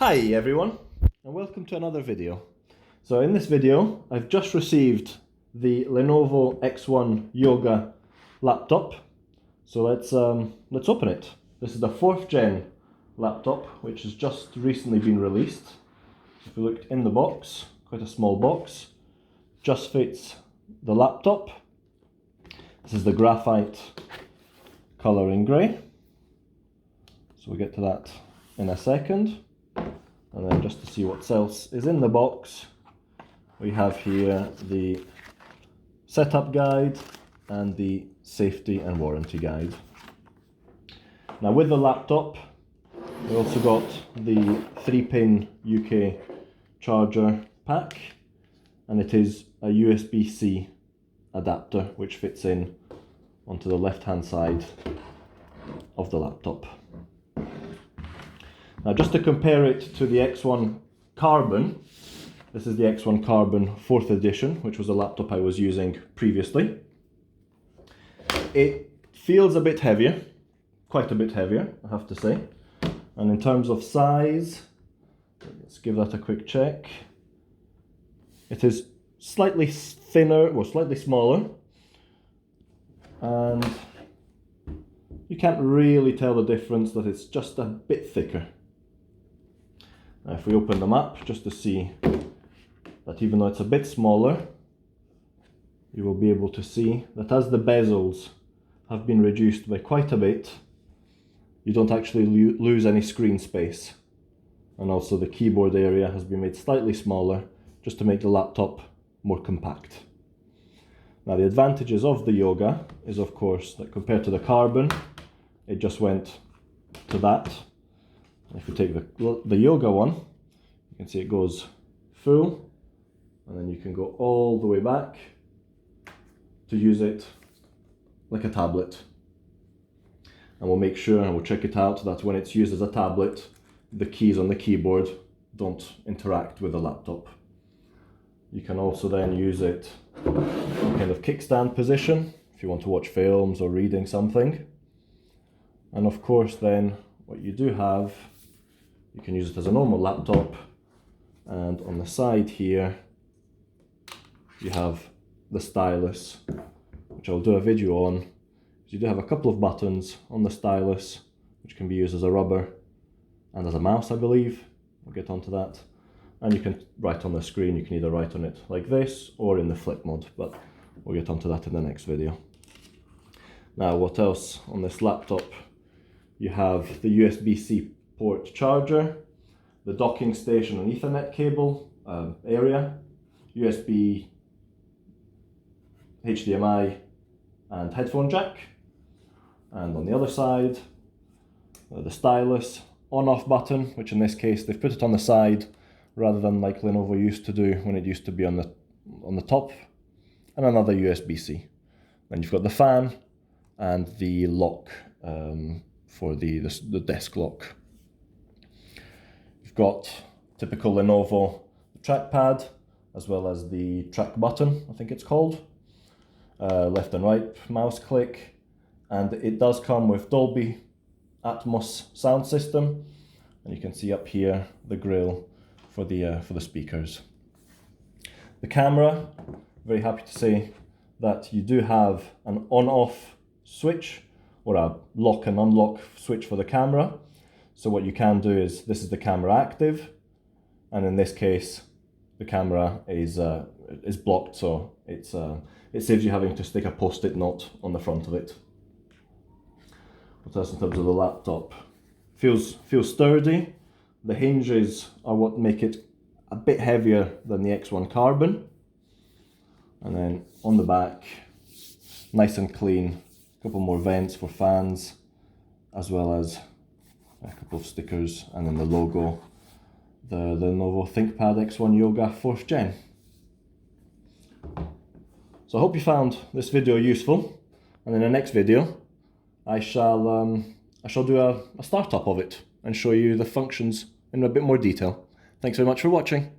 Hi everyone, and welcome to another video. So in this video, I've just received the Lenovo X1 Yoga laptop. So let's open it. This is the 4th gen laptop, which has just recently been released. If you looked in the box, quite a small box, just fits the laptop. This is the graphite colour in grey. So we'll get to that in a second. And then just to see what else is in the box, we have here the setup guide and the safety and warranty guide. Now with the laptop, we also got the 3-pin UK charger pack, and it is a USB-C adapter which fits in onto the left-hand side of the laptop. Now just to compare it to the X1 Carbon, this is the X1 Carbon 4th edition, which was a laptop I was using previously. It feels a bit heavier, quite a bit heavier, I have to say. And in terms of size, let's give that a quick check. It is slightly thinner, or slightly smaller, and you can't really tell the difference, that it's just a bit thicker. Now if we open them up, just to see that even though it's a bit smaller, you will be able to see that as the bezels have been reduced by quite a bit, you don't actually lose any screen space. And also the keyboard area has been made slightly smaller, just to make the laptop more compact. Now the advantages of the Yoga is, of course, that compared to the Carbon, it just went to that. If we take the Yoga one, you can see it goes full, and then you can go all the way back to use it like a tablet. And we'll make sure, and we'll check it out, that when it's used as a tablet, the keys on the keyboard don't interact with the laptop. You can also then use it in kind of kickstand position if you want to watch films or reading something. And of course then what you do have, you can use it as a normal laptop, and on the side here you have the stylus, which I'll do a video on. So you do have a couple of buttons on the stylus which can be used as a rubber and as a mouse, I believe. We'll get onto that. And you can write on the screen. You can either write on it like this or in the flip mode, but we'll get onto that in the next video. Now what else on this laptop? You have the USB-C port charger, the docking station and Ethernet cable area, USB, HDMI and headphone jack. And on the other side, the stylus on-off button, which in this case they've put it on the side rather than like Lenovo used to do when it used to be on the top, and another USB-C. Then you've got the fan and the lock for the desk lock. You've got typical Lenovo trackpad, as well as the track button, I think it's called, left and right mouse click, and it does come with Dolby Atmos sound system, and you can see up here the grill for the speakers. The camera, very happy to say that you do have an on-off switch, or a lock and unlock switch for the camera. So what you can do is, this is the camera active, and in this case the camera is blocked, so it saves you having to stick a post-it note on the front of it. What else in terms of the laptop? Feels sturdy. The hinges are what make it a bit heavier than the X1 Carbon. And then on the back, nice and clean. A couple more vents for fans, as well as a couple of stickers, and then the logo, the Lenovo ThinkPad X1 Yoga 4th gen. So I hope you found this video useful, and in the next video I shall do a startup of it and show you the functions in a bit more detail. Thanks very much for watching.